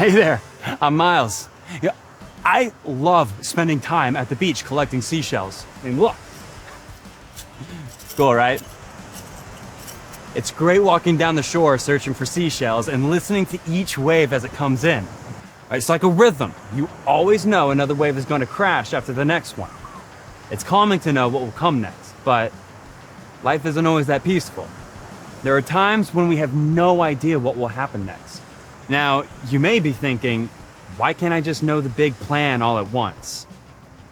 Hey there, I'm Miles. Yeah, I love spending time at the beach collecting seashells. I mean, look. Cool, right? It's great walking down the shore searching for seashells and listening to each wave as it comes in. It's like a rhythm. You always know another wave is going to crash after the next one. It's calming to know what will come next, but life isn't always that peaceful. There are times when we have no idea what will happen next. Now, you may be thinking, why can't I just know the big plan all at once?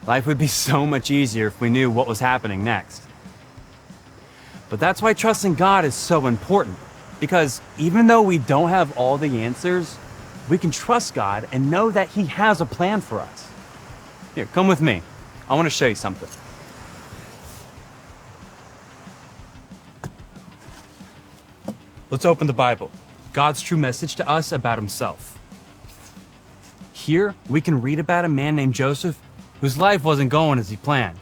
Life would be so much easier if we knew what was happening next. But that's why trusting God is so important, because even though we don't have all the answers, we can trust God and know that He has a plan for us. Here, come with me. I want to show you something. Let's open the Bible, God's true message to us about Himself. Here, we can read about a man named Joseph whose life wasn't going as he planned.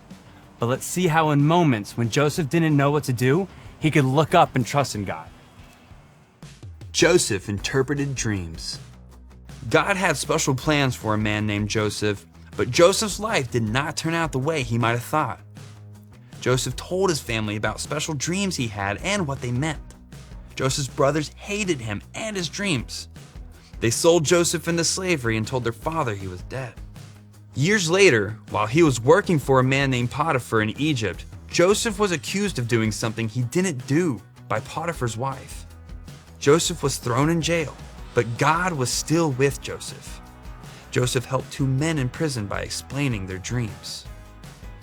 But let's see how in moments when Joseph didn't know what to do, he could look up and trust in God. Joseph interpreted dreams. God had special plans for a man named Joseph, but Joseph's life did not turn out the way he might have thought. Joseph told his family about special dreams he had and what they meant. Joseph's brothers hated him and his dreams. They sold Joseph into slavery and told their father he was dead. Years later, while he was working for a man named Potiphar in Egypt, Joseph was accused of doing something he didn't do by Potiphar's wife. Joseph was thrown in jail, but God was still with Joseph. Joseph helped two men in prison by explaining their dreams.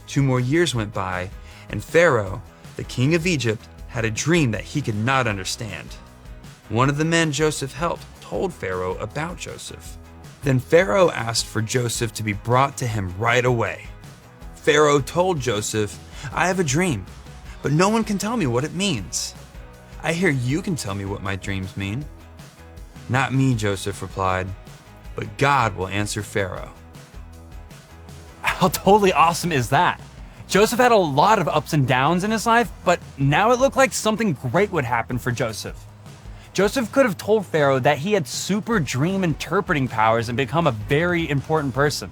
2 more years went by, and Pharaoh, the king of Egypt, had a dream that he could not understand. One of the men Joseph helped told Pharaoh about Joseph. Then Pharaoh asked for Joseph to be brought to him right away. Pharaoh told Joseph, "I have a dream, but no one can tell me what it means. I hear you can tell me what my dreams mean." "Not me," Joseph replied, "but God will answer Pharaoh." How totally awesome is that? Joseph had a lot of ups and downs in his life, but now it looked like something great would happen for Joseph. Joseph could have told Pharaoh that he had super dream interpreting powers and become a very important person.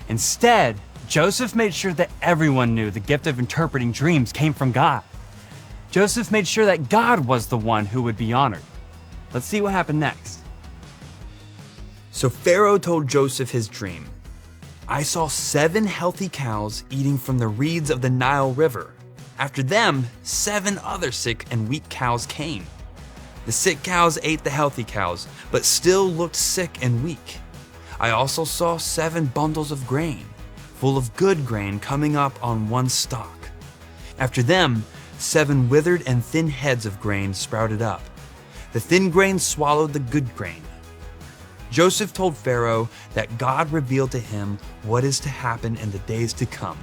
Instead, Joseph made sure that everyone knew the gift of interpreting dreams came from God. Joseph made sure that God was the one who would be honored. Let's see what happened next. So Pharaoh told Joseph his dream. "I saw 7 healthy cows eating from the reeds of the Nile River. After them, 7 other sick and weak cows came. The sick cows ate the healthy cows, but still looked sick and weak. I also saw 7 bundles of grain, full of good grain coming up on one stalk. After them, 7 withered and thin heads of grain sprouted up. The thin grain swallowed the good grain." Joseph told Pharaoh that God revealed to him what is to happen in the days to come.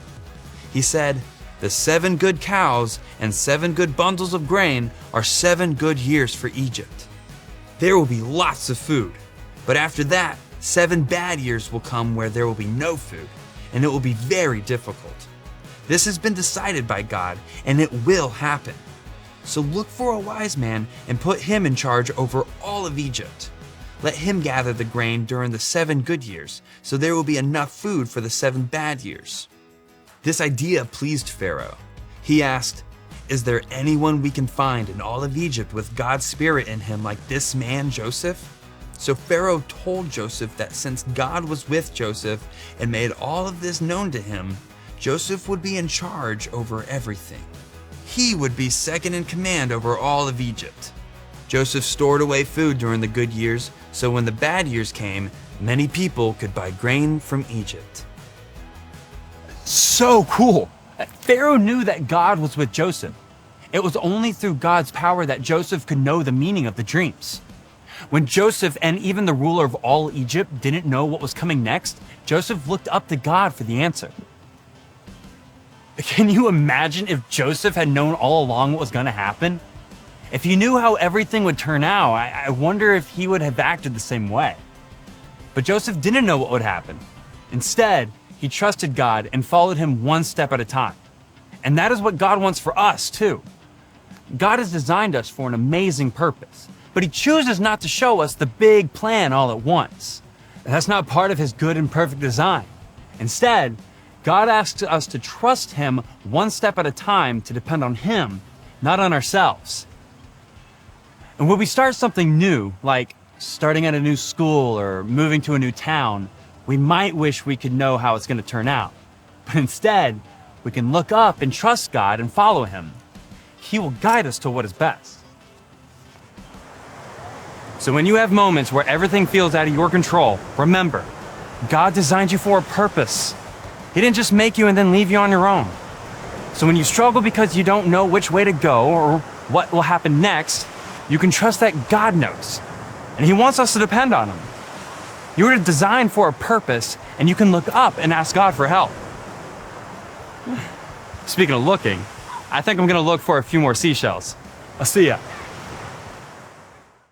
He said, "The 7 good cows and 7 good bundles of grain are 7 good years for Egypt. There will be lots of food, but after that, 7 bad years will come where there will be no food, and it will be very difficult. This has been decided by God, and it will happen. So look for a wise man and put him in charge over all of Egypt. Let him gather the grain during the 7 good years, so there will be enough food for the 7 bad years." This idea pleased Pharaoh. He asked, "Is there anyone we can find in all of Egypt with God's spirit in him like this man Joseph?" So Pharaoh told Joseph that since God was with Joseph and made all of this known to him, Joseph would be in charge over everything. He would be second in command over all of Egypt. Joseph stored away food during the good years, so when the bad years came, many people could buy grain from Egypt. So cool! Pharaoh knew that God was with Joseph. It was only through God's power that Joseph could know the meaning of the dreams. When Joseph and even the ruler of all Egypt didn't know what was coming next, Joseph looked up to God for the answer. Can you imagine if Joseph had known all along what was going to happen? If he knew how everything would turn out, I wonder if he would have acted the same way. But Joseph didn't know what would happen. Instead, he trusted God and followed him one step at a time. And that is what God wants for us, too. God has designed us for an amazing purpose, But he chooses not to show us the big plan all at once. That's not part of his good and perfect design. Instead, God asks us to trust him one step at a time, to depend on him, not on ourselves. And when we start something new, like starting at a new school or moving to a new town, we might wish we could know how it's going to turn out. But instead, we can look up and trust God and follow him. He will guide us to what is best. So when you have moments where everything feels out of your control, remember, God designed you for a purpose. He didn't just make you and then leave you on your own. So when you struggle because you don't know which way to go or what will happen next, you can trust that God knows, and he wants us to depend on him. You were designed for a purpose, and you can look up and ask God for help. Speaking of looking, I think I'm gonna look for a few more seashells. I'll see ya.